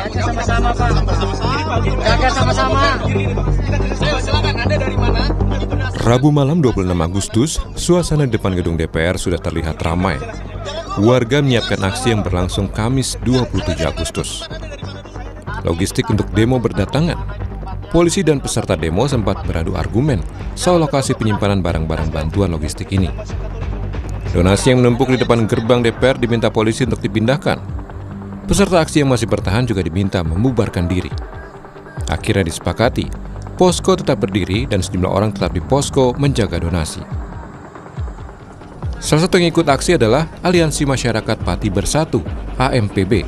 Jaga sama-sama, Pak. Jaga sama-sama. Ayo silakan, Anda dari mana? Rabu malam 26 Agustus, suasana di depan gedung DPR sudah terlihat ramai. Warga menyiapkan aksi yang berlangsung Kamis 27 Agustus. Logistik untuk demo berdatangan. Polisi dan peserta demo sempat beradu argumen soal lokasi penyimpanan barang-barang bantuan logistik ini. Donasi yang menumpuk di depan gerbang DPR diminta polisi untuk dipindahkan. Peserta aksi yang masih bertahan juga diminta membubarkan diri. Akhirnya disepakati, posko tetap berdiri dan sejumlah orang tetap di posko menjaga donasi. Salah satu yang ikut aksi adalah Aliansi Masyarakat Pati Bersatu, AMPB.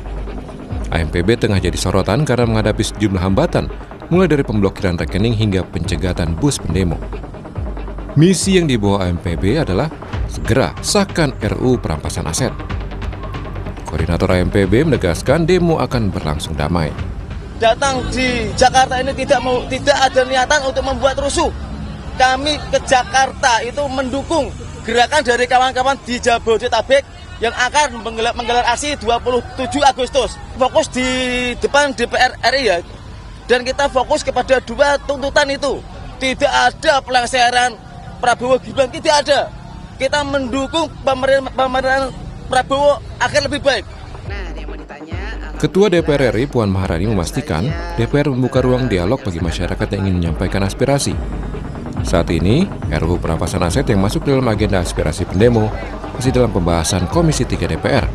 AMPB tengah jadi sorotan karena menghadapi sejumlah hambatan, mulai dari pemblokiran rekening hingga pencegatan bus pendemo. Misi yang dibawa AMPB adalah segera sahkan RUU perampasan aset. Koordinator AMPB menegaskan demo akan berlangsung damai. Datang di Jakarta ini tidak ada niatan untuk membuat rusuh. Kami ke Jakarta itu mendukung gerakan dari kawan-kawan di Jabodetabek yang akan menggelar aksi 27 Agustus. Fokus di depan DPR RI ya. Dan kita fokus kepada dua tuntutan itu. Tidak ada pelangsaran Prabowo Gibran, tidak ada. Kita mendukung pemerintahan Prabowo akan lebih baik. Ketua DPR RI Puan Maharani memastikan DPR membuka ruang dialog bagi masyarakat yang ingin menyampaikan aspirasi. Saat ini, RUU perampasan aset yang masuk dalam agenda aspirasi pendemo masih dalam pembahasan Komisi 3 DPR.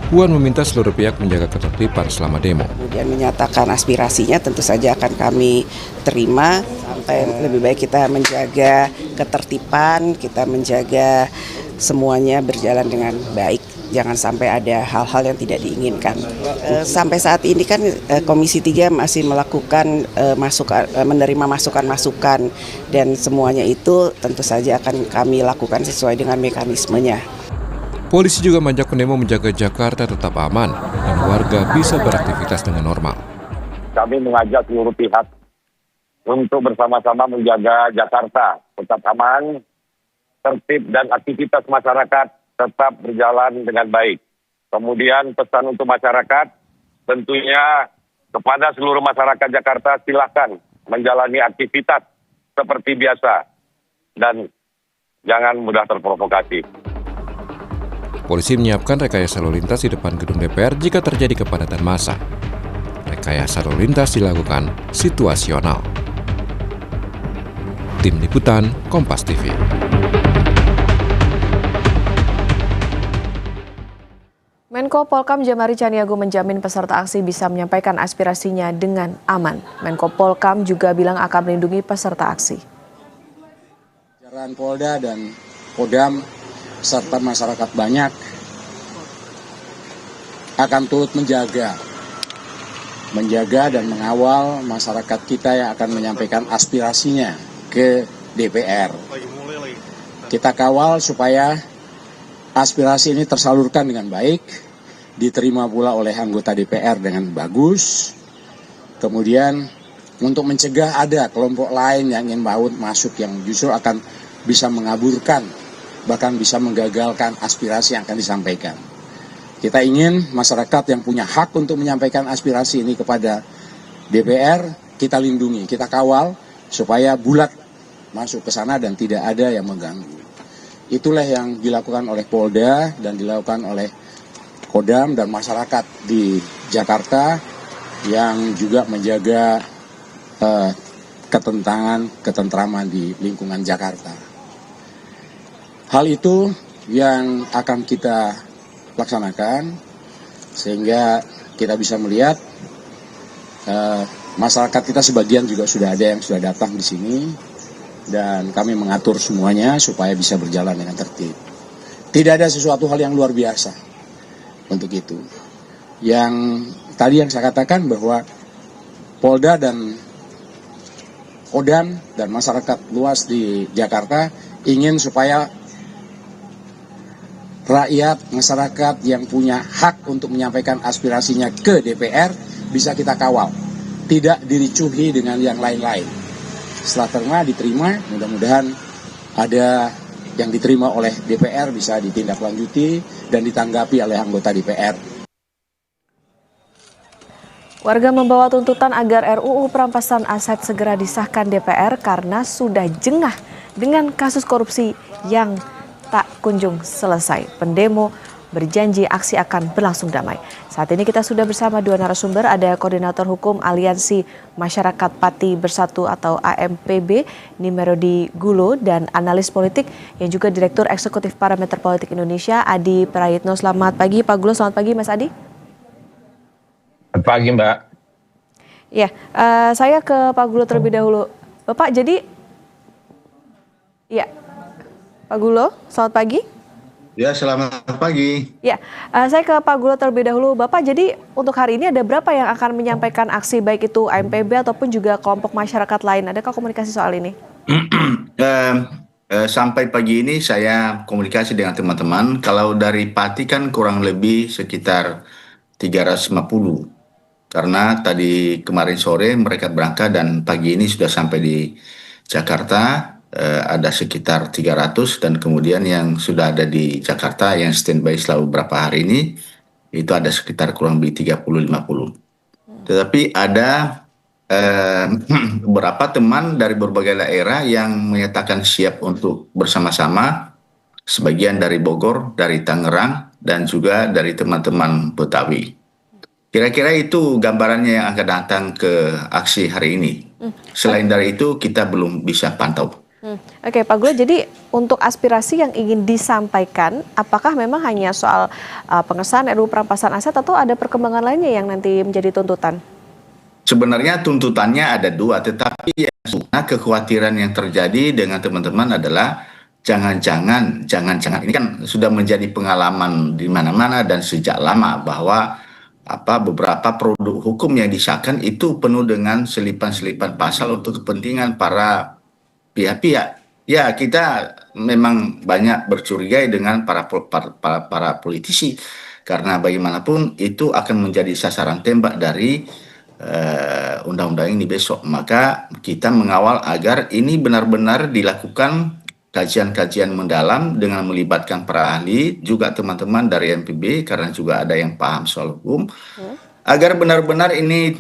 Puan meminta seluruh pihak menjaga ketertiban selama demo. Kemudian menyatakan aspirasinya tentu saja akan kami terima, sampai lebih baik kita menjaga ketertiban, kita menjaga semuanya berjalan dengan baik. Jangan sampai ada hal-hal yang tidak diinginkan. Sampai saat ini kan Komisi 3 masih melakukan menerima masukan-masukan, dan semuanya itu tentu saja akan kami lakukan sesuai dengan mekanismenya. Polisi juga mengajak pendemo menjaga Jakarta tetap aman dan warga bisa beraktivitas dengan normal. Kami mengajak seluruh pihak untuk bersama-sama menjaga Jakarta tetap aman, tertib dan aktivitas masyarakat tetap berjalan dengan baik. Kemudian pesan untuk masyarakat, tentunya kepada seluruh masyarakat Jakarta, silakan menjalani aktivitas seperti biasa dan jangan mudah terprovokasi. Polisi menyiapkan rekayasa lalu lintas di depan gedung DPR jika terjadi kepadatan massa. Rekayasa lalu lintas dilakukan situasional. Tim Liputan, Kompas TV. Menko Polkam Jamari Caniago menjamin peserta aksi bisa menyampaikan aspirasinya dengan aman. Menko Polkam juga bilang akan melindungi peserta aksi. Jajaran Polda dan Kodam serta masyarakat banyak akan turut menjaga dan mengawal masyarakat kita yang akan menyampaikan aspirasinya ke DPR. Kita kawal supaya aspirasi ini tersalurkan dengan baik, diterima pula oleh anggota DPR dengan bagus. Kemudian untuk mencegah ada kelompok lain yang ingin masuk yang justru akan bisa mengaburkan, bahkan bisa menggagalkan aspirasi yang akan disampaikan. Kita ingin masyarakat yang punya hak untuk menyampaikan aspirasi ini kepada DPR, kita lindungi, kita kawal supaya bulat masuk ke sana dan tidak ada yang mengganggu. Itulah yang dilakukan oleh Polda dan dilakukan oleh Kodam dan masyarakat di Jakarta yang juga menjaga ketentraman di lingkungan Jakarta. Hal itu yang akan kita laksanakan sehingga kita bisa melihat masyarakat kita sebagian juga sudah ada yang sudah datang di sini dan kami mengatur semuanya supaya bisa berjalan dengan tertib. Tidak ada sesuatu hal yang luar biasa untuk itu. Yang tadi yang saya katakan bahwa Polda dan Kodam dan masyarakat luas di Jakarta ingin supaya rakyat, masyarakat yang punya hak untuk menyampaikan aspirasinya ke DPR bisa kita kawal, tidak diricuhi dengan yang lain-lain. Setelah diterima, mudah-mudahan ada yang diterima oleh DPR bisa ditindaklanjuti dan ditanggapi oleh anggota DPR. Warga membawa tuntutan agar RUU perampasan aset segera disahkan DPR karena sudah jengah dengan kasus korupsi yang tak kunjung selesai. Pendemo berjanji aksi akan berlangsung damai. Saat ini kita sudah bersama dua narasumber, ada Koordinator Hukum Aliansi Masyarakat Pati Bersatu atau AMPB, Nimerodi Gulo, dan analis politik yang juga Direktur Eksekutif Parameter Politik Indonesia, Adi Prayitno. Selamat pagi Pak Gulo, selamat pagi Mas Adi. Selamat pagi Mbak. Ya, saya ke Pak Gulo terlebih dahulu. Bapak, jadi, ya, Pak Gulo, selamat pagi. Ya, selamat pagi. Ya, saya ke Pak Gulo terlebih dahulu. Bapak, jadi untuk hari ini ada berapa yang akan menyampaikan aksi, baik itu AMPB ataupun juga kelompok masyarakat lain? Adakah komunikasi soal ini? Sampai pagi ini saya komunikasi dengan teman-teman. Kalau dari Pati kan kurang lebih sekitar 350. Karena tadi kemarin sore mereka berangkat dan pagi ini sudah sampai di Jakarta. Ada sekitar 300 dan kemudian yang sudah ada di Jakarta yang standby selama beberapa hari ini itu ada sekitar kurang lebih 30-50. Tetapi ada beberapa teman dari berbagai daerah yang menyatakan siap untuk bersama-sama, sebagian dari Bogor, dari Tangerang, dan juga dari teman-teman Betawi. Kira-kira itu gambarannya yang akan datang ke aksi hari ini. Selain dari itu kita belum bisa pantau. Oke Pak Gulo, jadi untuk aspirasi yang ingin disampaikan, apakah memang hanya soal pengesahan RUU perampasan aset atau ada perkembangan lainnya yang nanti menjadi tuntutan? Sebenarnya tuntutannya ada dua, tetapi kekhawatiran yang terjadi dengan teman-teman adalah jangan-jangan ini kan sudah menjadi pengalaman di mana-mana dan sejak lama bahwa beberapa produk hukum yang disahkan itu penuh dengan selipan-selipan pasal untuk kepentingan para pihak-pihak. Ya, kita memang banyak bercurigai dengan para politisi karena bagaimanapun itu akan menjadi sasaran tembak dari undang-undang ini besok. Maka kita mengawal agar ini benar-benar dilakukan kajian-kajian mendalam dengan melibatkan para ahli, juga teman-teman dari MPB karena juga ada yang paham soal hukum, agar benar-benar ini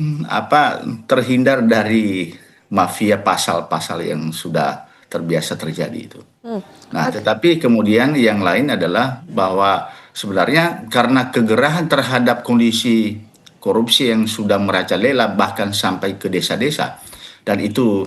terhindar dari mafia pasal-pasal yang sudah terbiasa terjadi itu. Nah, tetapi kemudian yang lain adalah bahwa sebenarnya karena kegerahan terhadap kondisi korupsi yang sudah merajalela bahkan sampai ke desa-desa, dan itu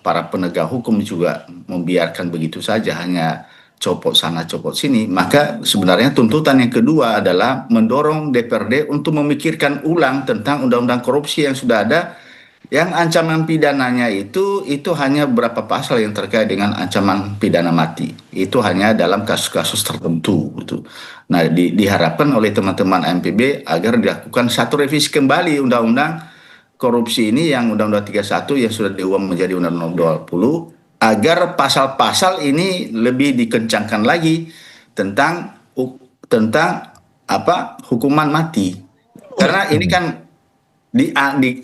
para penegak hukum juga membiarkan begitu saja, hanya copot sana copot sini, maka sebenarnya tuntutan yang kedua adalah mendorong DPRD untuk memikirkan ulang tentang undang-undang korupsi yang sudah ada, yang ancaman pidananya itu hanya beberapa pasal yang terkait dengan ancaman pidana mati. Itu hanya dalam kasus-kasus tertentu gitu. Nah, diharapkan oleh teman-teman MPB agar dilakukan satu revisi kembali undang-undang korupsi ini, yang Undang-Undang 31 yang sudah diubah menjadi Undang-Undang 20, agar pasal-pasal ini lebih dikencangkan lagi tentang hukuman mati. Karena ini kan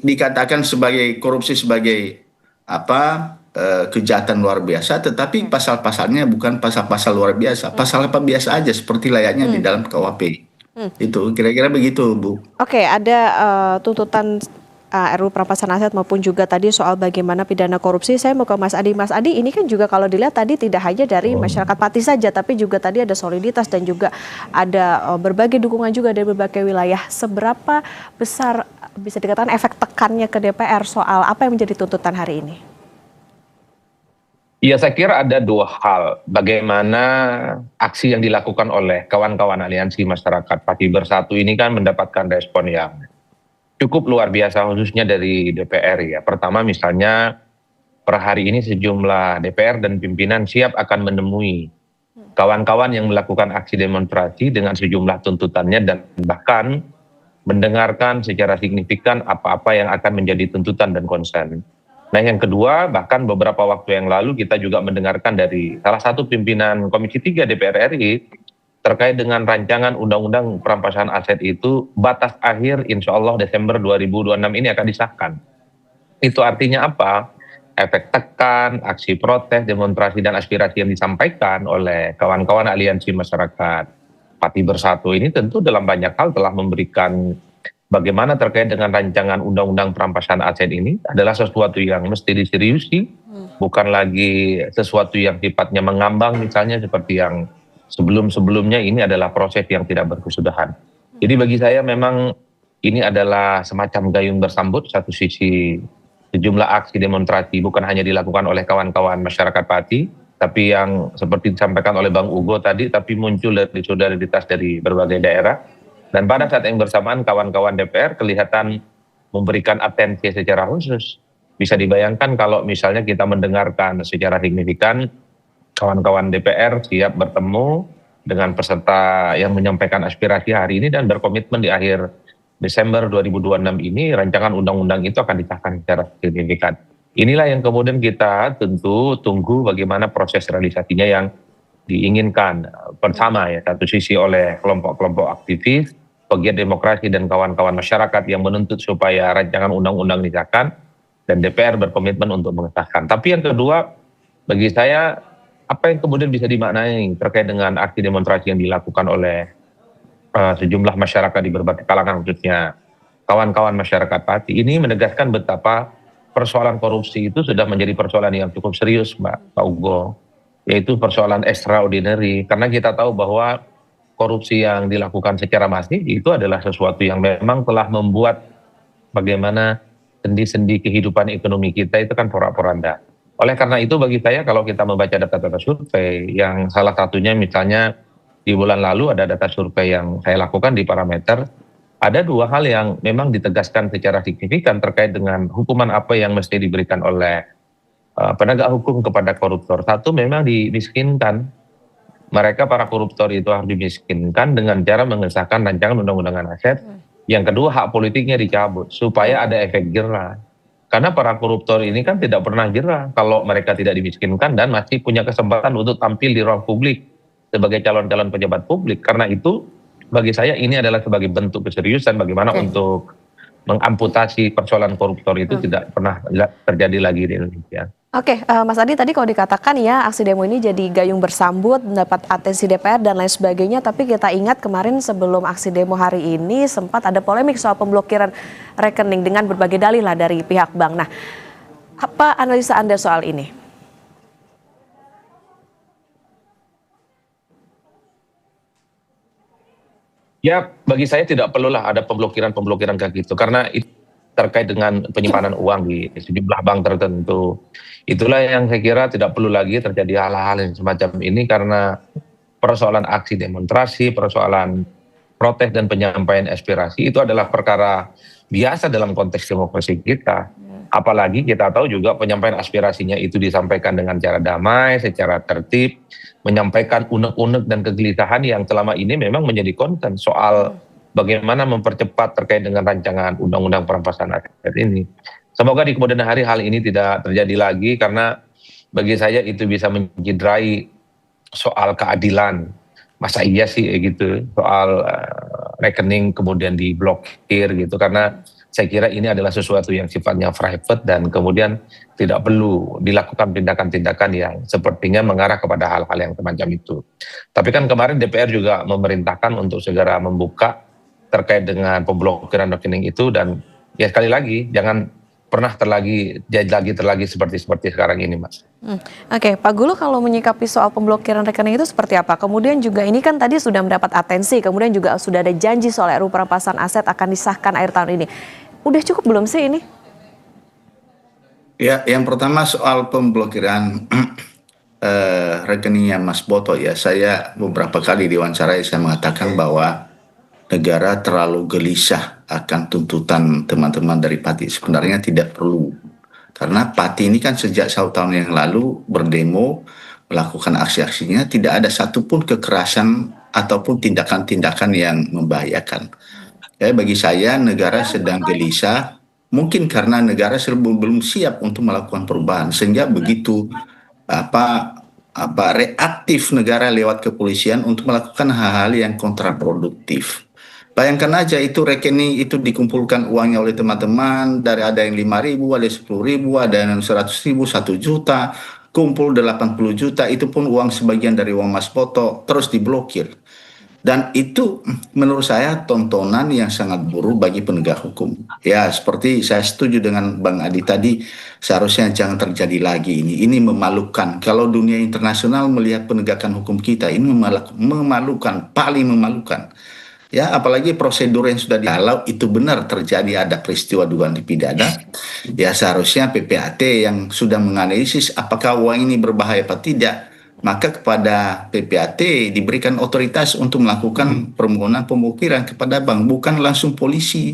dikatakan sebagai korupsi sebagai kejahatan luar biasa, tetapi pasal-pasalnya bukan pasal-pasal luar biasa, pasal apa biasa aja seperti layaknya di dalam KUHP. Itu kira-kira begitu, Bu. Oke, ada tuntutan RUU perampasan aset maupun juga tadi soal bagaimana pidana korupsi. Saya mau ke Mas Adi. Mas Adi, ini kan juga kalau dilihat tadi tidak hanya dari masyarakat Pati saja, tapi juga tadi ada soliditas dan juga ada berbagai dukungan juga dari berbagai wilayah. Seberapa besar bisa dikatakan efek tekannya ke DPR soal apa yang menjadi tuntutan hari ini? Ya, saya kira ada dua hal. Bagaimana aksi yang dilakukan oleh kawan-kawan Aliansi Masyarakat Pati Bersatu ini kan mendapatkan respon yang cukup luar biasa, khususnya dari DPR ya. Pertama misalnya per hari ini sejumlah DPR dan pimpinan siap akan menemui kawan-kawan yang melakukan aksi demonstrasi dengan sejumlah tuntutannya dan bahkan mendengarkan secara signifikan apa-apa yang akan menjadi tuntutan dan konsen. Nah, yang kedua, bahkan beberapa waktu yang lalu kita juga mendengarkan dari salah satu pimpinan Komisi 3 DPR RI terkait dengan rancangan undang-undang perampasan aset itu, batas akhir insya Allah Desember 2026 ini akan disahkan. Itu artinya apa? Efek tekan, aksi protes, demonstrasi, dan aspirasi yang disampaikan oleh kawan-kawan Aliansi Masyarakat Pati Bersatu ini tentu dalam banyak hal telah memberikan bagaimana terkait dengan rancangan undang-undang perampasan aset ini adalah sesuatu yang mesti diseriusi, bukan lagi sesuatu yang sifatnya mengambang misalnya seperti yang sebelum-sebelumnya. Ini adalah proses yang tidak berkesudahan. Jadi bagi saya memang ini adalah semacam gayung bersambut. Satu sisi sejumlah aksi demonstrasi bukan hanya dilakukan oleh kawan-kawan masyarakat Pati, tapi yang seperti disampaikan oleh Bang Ugo tadi, tapi muncul dari solidaritas dari berbagai daerah. Dan pada saat yang bersamaan kawan-kawan DPR kelihatan memberikan atensi secara khusus. Bisa dibayangkan kalau misalnya kita mendengarkan secara signifikan kawan-kawan DPR siap bertemu dengan peserta yang menyampaikan aspirasi hari ini dan berkomitmen di akhir Desember 2026 ini rancangan undang-undang itu akan disahkan secara signifikan. Inilah yang kemudian kita tentu tunggu bagaimana proses realisasinya yang diinginkan bersama ya, satu sisi oleh kelompok-kelompok aktivis, pegiat demokrasi dan kawan-kawan masyarakat yang menuntut supaya rancangan undang-undang disahkan dan DPR berkomitmen untuk mengesahkan. Tapi yang kedua, bagi saya apa yang kemudian bisa dimaknai terkait dengan aksi demonstrasi yang dilakukan oleh sejumlah masyarakat di berbagai kalangan, khususnya kawan-kawan masyarakat Pati, ini menegaskan betapa persoalan korupsi itu sudah menjadi persoalan yang cukup serius, Pak Ugo, yaitu persoalan extraordinary, karena kita tahu bahwa korupsi yang dilakukan secara masif itu adalah sesuatu yang memang telah membuat bagaimana sendi-sendi kehidupan ekonomi kita itu kan porak-poranda. Oleh karena itu bagi saya kalau kita membaca data-data survei, yang salah satunya misalnya di bulan lalu ada data survei yang saya lakukan di Parameter, ada dua hal yang memang ditegaskan secara signifikan terkait dengan hukuman apa yang mesti diberikan oleh penegak hukum kepada koruptor. Satu, memang dimiskinkan. Mereka para koruptor itu harus dimiskinkan dengan cara mengesahkan rancangan undang-undangan aset. Yang kedua, hak politiknya dicabut supaya ada efek jerah. Karena para koruptor ini kan tidak pernah jerah kalau mereka tidak dimiskinkan dan masih punya kesempatan untuk tampil di ruang publik sebagai calon-calon pejabat publik. Karena itu bagi saya ini adalah sebagai bentuk keseriusan bagaimana untuk mengamputasi persoalan koruptor itu tidak pernah terjadi lagi di Indonesia. Oke, Mas Adi, tadi kalau dikatakan ya aksi demo ini jadi gayung bersambut, mendapat atensi DPR dan lain sebagainya, tapi kita ingat kemarin sebelum aksi demo hari ini sempat ada polemik soal pemblokiran rekening dengan berbagai dalih lah dari pihak bank. Nah, apa analisa Anda soal ini? Ya, bagi saya tidak perlulah ada pemblokiran kayak gitu, karena itu terkait dengan penyimpanan uang di sejumlah bank tertentu. Itulah yang saya kira tidak perlu lagi terjadi hal-hal yang semacam ini, karena persoalan aksi demonstrasi, persoalan protes dan penyampaian aspirasi itu adalah perkara biasa dalam konteks demokrasi kita. Apalagi kita tahu juga penyampaian aspirasinya itu disampaikan dengan cara damai, secara tertib, menyampaikan unek-unek dan kegelisahan yang selama ini memang menjadi konten soal bagaimana mempercepat terkait dengan rancangan undang-undang perampasan aset ini. Semoga di kemudian hari hal ini tidak terjadi lagi, karena bagi saya itu bisa mencederai soal keadilan. Masa iya sih gitu, soal rekening kemudian diblokir gitu, karena saya kira ini adalah sesuatu yang sifatnya private dan kemudian tidak perlu dilakukan tindakan-tindakan yang sepertinya mengarah kepada hal-hal yang semacam itu. Tapi kan kemarin DPR juga memerintahkan untuk segera membuka terkait dengan pemblokiran rekening itu, dan ya sekali lagi jangan pernah terlagi seperti sekarang ini, Mas. Oke, Pak Gulu, kalau menyikapi soal pemblokiran rekening itu seperti apa? Kemudian juga ini kan tadi sudah mendapat atensi, kemudian juga sudah ada janji soal RUU perampasan aset akan disahkan akhir tahun ini. Udah cukup belum sih ini? Ya, yang pertama soal pemblokiran rekeningnya Mas Boto ya, saya beberapa kali diwawancarai saya mengatakan bahwa negara terlalu gelisah akan tuntutan teman-teman dari Pati. Sebenarnya tidak perlu, karena Pati ini kan sejak 1 tahun yang lalu berdemo, melakukan aksi-aksinya, tidak ada satupun kekerasan ataupun tindakan-tindakan yang membahayakan. Ya, bagi saya negara sedang gelisah, mungkin karena negara belum siap untuk melakukan perubahan, sehingga begitu reaktif negara lewat kepolisian untuk melakukan hal-hal yang kontraproduktif. Bayangkan aja itu rekening itu dikumpulkan uangnya oleh teman-teman, dari ada yang 5.000, ada 10.000, ada yang 100.000, 1 juta, kumpul 80 juta, itu pun uang sebagian dari uang Mas Boto, terus diblokir. Dan itu menurut saya tontonan yang sangat buruk bagi penegak hukum. Ya, seperti saya setuju dengan Bang Adi tadi, seharusnya jangan terjadi lagi ini. Ini memalukan. Kalau dunia internasional melihat penegakan hukum kita, ini memalukan, paling memalukan. Ya, apalagi prosedur yang sudah kalau itu benar terjadi ada peristiwa dugaan pidana, ya seharusnya PPAT yang sudah menganalisis apakah uang ini berbahaya atau tidak, maka kepada PPAT diberikan otoritas untuk melakukan permohonan pemblokiran kepada bank, bukan langsung polisi.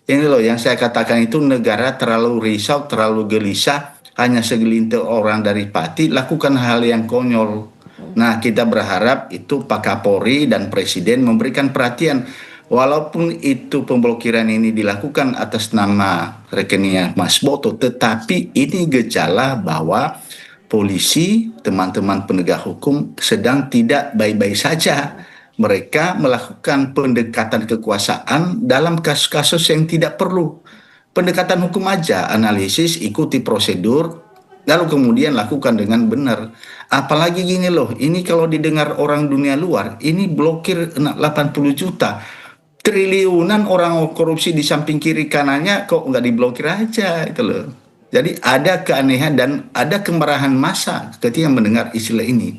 Ini loh yang saya katakan, itu negara terlalu risau, terlalu gelisah, hanya segelintir orang dari Pati lakukan hal yang konyol. Nah, kita berharap itu Pak Kapolri dan Presiden memberikan perhatian. Walaupun itu pemblokiran ini dilakukan atas nama rekeningnya Mas Boto, tetapi ini gejala bahwa polisi, teman-teman penegak hukum sedang tidak baik-baik saja. Mereka melakukan pendekatan kekuasaan dalam kasus-kasus yang tidak perlu. Pendekatan hukum aja, analisis, ikuti prosedur, lalu kemudian lakukan dengan benar. Apalagi gini loh, ini kalau didengar orang dunia luar, ini blokir 80 juta. Triliunan orang korupsi di samping kiri kanannya kok nggak diblokir aja, itu loh. Jadi ada keanehan dan ada kemarahan massa ketika mendengar istilah ini.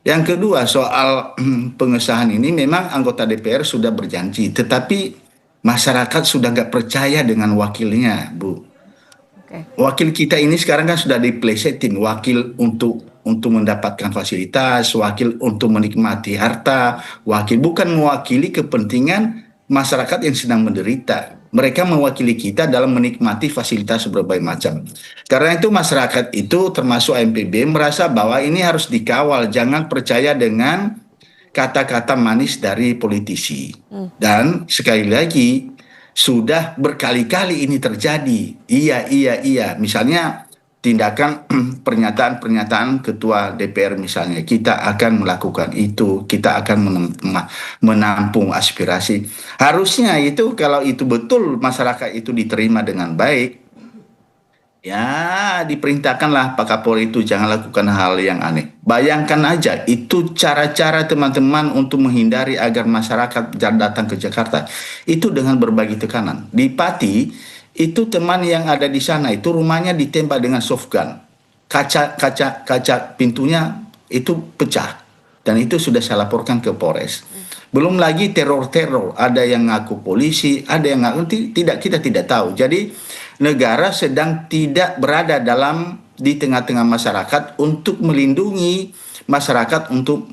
Yang kedua, soal pengesahan ini memang anggota DPR sudah berjanji, tetapi masyarakat sudah nggak percaya dengan wakilnya, Bu. Wakil kita ini sekarang kan sudah diplesetin, wakil untuk mendapatkan fasilitas, wakil untuk menikmati harta, wakil bukan mewakili kepentingan masyarakat yang sedang menderita. Mereka mewakili kita dalam menikmati fasilitas berbagai macam. Karena itu masyarakat itu termasuk AMPB merasa bahwa ini harus dikawal, jangan percaya dengan kata-kata manis dari politisi. Dan sekali lagi, sudah berkali-kali ini terjadi. Iya. Misalnya tindakan pernyataan ketua DPR misalnya, kita akan melakukan itu, kita akan menampung aspirasi. Harusnya itu kalau itu betul masyarakat itu diterima dengan baik, ya diperintahkanlah Pak Kapolri itu jangan lakukan hal yang aneh. Bayangkan aja itu cara-cara teman-teman untuk menghindari agar masyarakat datang ke Jakarta itu dengan berbagi tekanan. Di Pati itu teman yang ada di sana itu rumahnya ditembak dengan soft gun. Kaca pintunya itu pecah dan itu sudah saya laporkan ke Polres. Belum lagi teror-teror, ada yang ngaku polisi, ada yang ngaku kita tidak tahu. Jadi negara sedang tidak berada di tengah-tengah masyarakat untuk melindungi masyarakat untuk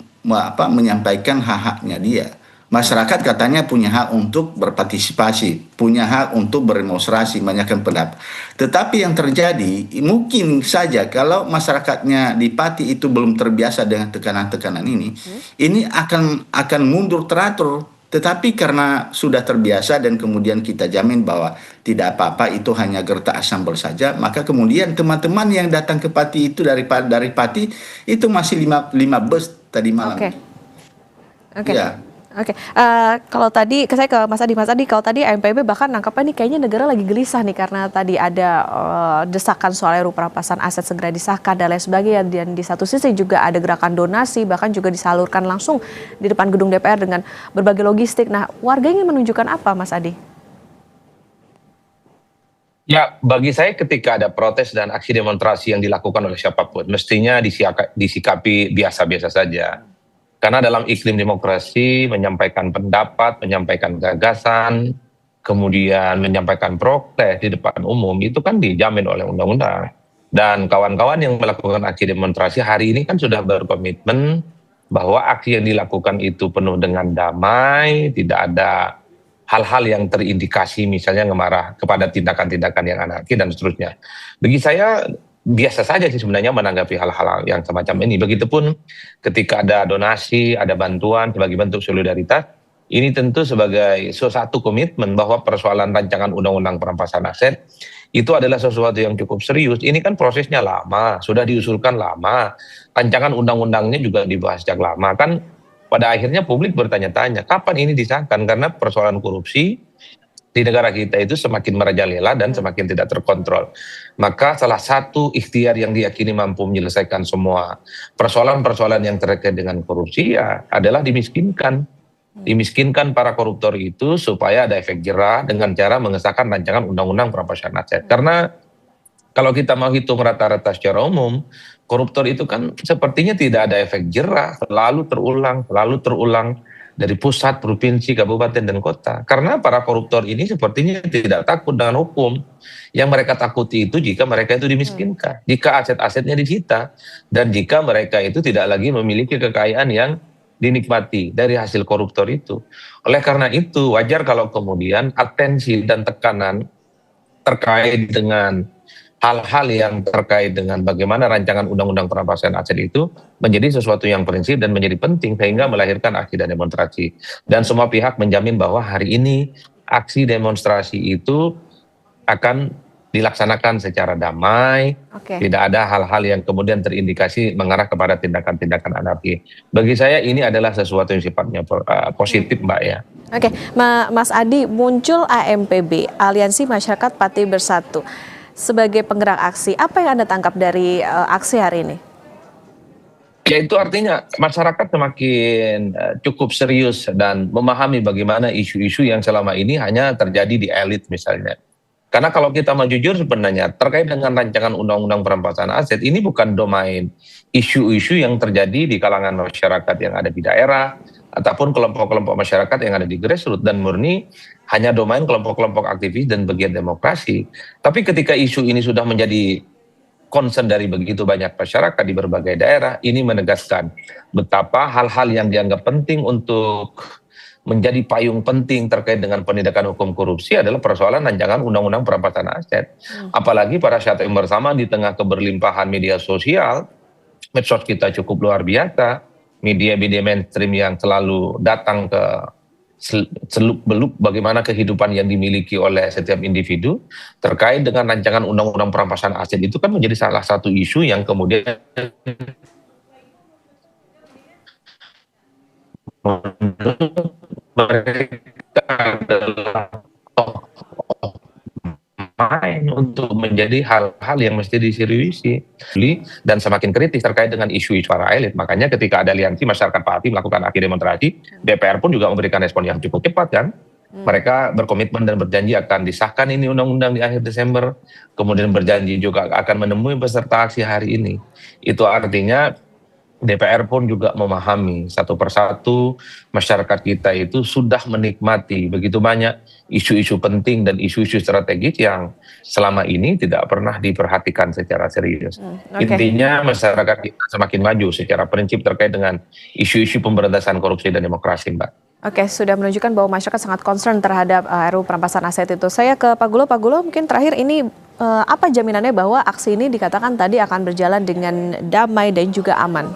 menyampaikan hak-haknya dia. Masyarakat katanya punya hak untuk berpartisipasi, punya hak untuk berdemonstrasi, menyatakan pendapat. Tetapi yang terjadi, mungkin saja kalau masyarakatnya di Pati itu belum terbiasa dengan tekanan-tekanan ini akan mundur teratur. Tetapi karena sudah terbiasa dan kemudian kita jamin bahwa tidak apa-apa, itu hanya gertak asambel saja, maka kemudian teman-teman yang datang ke Pati itu dari Pati itu masih 5 bus tadi malam. Oke. Ya. Oke, kalau tadi saya ke Mas Adi, kalau tadi AMPB bahkan nangkapnya nih kayaknya negara lagi gelisah nih karena tadi ada desakan soal RUU perampasan aset segera disahkan dan lain sebagainya, dan di satu sisi juga ada gerakan donasi bahkan juga disalurkan langsung di depan gedung DPR dengan berbagai logistik. Nah, warga ingin menunjukkan apa, Mas Adi? Ya, bagi saya ketika ada protes dan aksi demonstrasi yang dilakukan oleh siapapun, mestinya disikapi biasa-biasa saja. Karena dalam iklim demokrasi, menyampaikan pendapat, menyampaikan gagasan, kemudian menyampaikan protes di depan umum, itu kan dijamin oleh undang-undang. Dan kawan-kawan yang melakukan aksi demonstrasi hari ini kan sudah berkomitmen bahwa aksi yang dilakukan itu penuh dengan damai, tidak ada hal-hal yang terindikasi misalnya ngemarah kepada tindakan-tindakan yang anarki dan seterusnya. Bagi saya, biasa saja sih sebenarnya menanggapi hal-hal yang semacam ini. Begitupun ketika ada donasi, ada bantuan sebagai bentuk solidaritas, ini tentu sebagai suatu komitmen bahwa persoalan rancangan undang-undang perampasan aset itu adalah sesuatu yang cukup serius. Ini kan prosesnya lama, sudah diusulkan lama, rancangan undang-undangnya juga dibahas sejak lama. Kan pada akhirnya publik bertanya-tanya, kapan ini disahkan? Karena persoalan korupsi di negara kita itu semakin merajalela dan semakin tidak terkontrol. Maka salah satu ikhtiar yang diyakini mampu menyelesaikan semua persoalan-persoalan yang terkait dengan korupsi ya adalah dimiskinkan. dimiskinkan para koruptor itu supaya ada efek jerah dengan cara mengesahkan rancangan undang-undang perampasan aset. Karena kalau kita mau hitung rata-rata secara umum, koruptor itu kan sepertinya tidak ada efek jerah, selalu terulang dari pusat, provinsi, kabupaten, dan kota. Karena para koruptor ini sepertinya tidak takut dengan hukum. Yang mereka takuti itu jika mereka itu dimiskinkan, jika aset-asetnya disita, dan jika mereka itu tidak lagi memiliki kekayaan yang dinikmati dari hasil koruptor itu. Oleh karena itu, wajar kalau kemudian atensi dan tekanan terkait dengan hal-hal yang terkait dengan bagaimana rancangan undang-undang perampasan aset itu menjadi sesuatu yang prinsip dan menjadi penting sehingga melahirkan aksi dan demonstrasi. Dan semua pihak menjamin bahwa hari ini aksi demonstrasi itu akan dilaksanakan secara damai, tidak ada hal-hal yang kemudian terindikasi mengarah kepada tindakan-tindakan anarki. Bagi saya ini adalah sesuatu yang sifatnya positif, Mbak ya. Oke, Mas Adi, muncul AMPB, Aliansi Masyarakat Pati Bersatu, sebagai penggerak aksi. Apa yang Anda tangkap dari aksi hari ini? Ya itu artinya masyarakat semakin cukup serius dan memahami bagaimana isu-isu yang selama ini hanya terjadi di elit misalnya. Karena kalau kita mau jujur sebenarnya terkait dengan rancangan undang-undang perampasan aset ini bukan domain isu-isu yang terjadi di kalangan masyarakat yang ada di daerah ataupun kelompok-kelompok masyarakat yang ada di grassroots dan murni hanya domain kelompok-kelompok aktivis dan bagian demokrasi. Tapi ketika isu ini sudah menjadi concern dari begitu banyak masyarakat di berbagai daerah, ini menegaskan betapa hal-hal yang dianggap penting untuk menjadi payung penting terkait dengan penindakan hukum korupsi adalah persoalan rancangan undang-undang perampasan aset. Apalagi pada saat yang bersamaan di tengah keberlimpahan media sosial, medsos kita cukup luar biasa, media-media mainstream yang selalu datang ke seluk-beluk bagaimana kehidupan yang dimiliki oleh setiap individu terkait dengan rancangan undang-undang perampasan aset itu kan menjadi salah satu isu yang kemudian mereka adalah tokoh main untuk menjadi hal-hal yang mesti diseriusi dan semakin kritis terkait dengan isu-isu para elit. Makanya ketika ada aliansi masyarakat Pati melakukan aksi demonstrasi, DPR pun juga memberikan respon yang cukup cepat kan. Mereka berkomitmen dan berjanji akan disahkan ini undang-undang di akhir Desember, kemudian berjanji juga akan menemui peserta aksi hari ini. Itu artinya DPR pun juga memahami satu persatu masyarakat kita itu sudah menikmati begitu banyak isu-isu penting dan isu-isu strategis yang selama ini tidak pernah diperhatikan secara serius. Intinya masyarakat kita semakin maju secara prinsip terkait dengan isu-isu pemberantasan korupsi dan demokrasi, Mbak. Oke, sudah menunjukkan bahwa masyarakat sangat concern terhadap RUU perampasan aset itu. Saya ke Pak Gulo. Pak Gulo, mungkin terakhir ini apa jaminannya bahwa aksi ini dikatakan tadi akan berjalan dengan damai dan juga aman?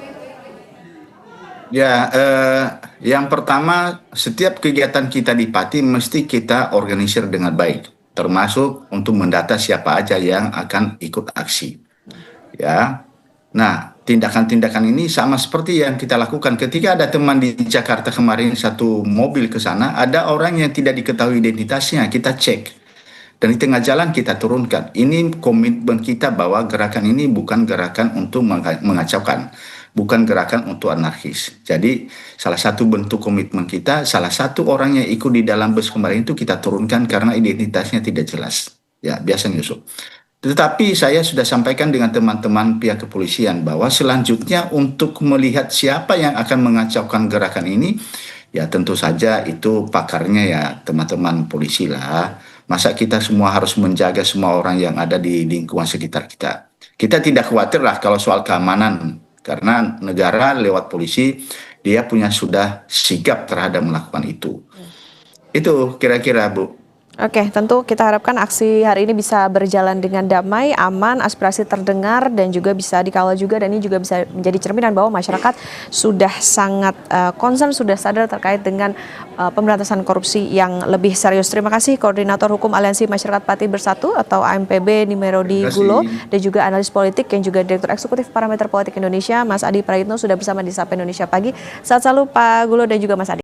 Ya, yang pertama setiap kegiatan kita di Pati mesti kita organisir dengan baik, termasuk untuk mendata siapa aja yang akan ikut aksi. Ya, nah tindakan-tindakan ini sama seperti yang kita lakukan ketika ada teman di Jakarta kemarin satu mobil ke sana, ada orang yang tidak diketahui identitasnya, kita cek. Dan di tengah jalan kita turunkan. Ini komitmen kita bahwa gerakan ini bukan gerakan untuk mengacaukan, bukan gerakan untuk anarkis. Jadi salah satu bentuk komitmen kita, salah satu orang yang ikut di dalam bus kemarin itu kita turunkan karena identitasnya tidak jelas. Ya, biasanya Yusuf. Tetapi saya sudah sampaikan dengan teman-teman pihak kepolisian bahwa selanjutnya untuk melihat siapa yang akan mengacaukan gerakan ini, ya tentu saja itu pakarnya ya teman-teman polisi lah. Masa kita semua harus menjaga semua orang yang ada di lingkungan sekitar kita. Kita tidak khawatir lah kalau soal keamanan, karena negara lewat polisi dia punya sudah sigap terhadap melakukan itu. Itu kira-kira, Bu. Oke, tentu kita harapkan aksi hari ini bisa berjalan dengan damai, aman, aspirasi terdengar dan juga bisa dikawal juga, dan ini juga bisa menjadi cerminan bahwa masyarakat sudah sangat concern, sudah sadar terkait dengan pemberantasan korupsi yang lebih serius. Terima kasih Koordinator Hukum Aliansi Masyarakat Pati Bersatu atau AMPB Nimerodi Gulo, dan juga analis politik yang juga Direktur Eksekutif Parameter Politik Indonesia Mas Adi Praitno sudah bersama di Sapa Indonesia Pagi. Sehat selalu Pak Gulo dan juga Mas Adi.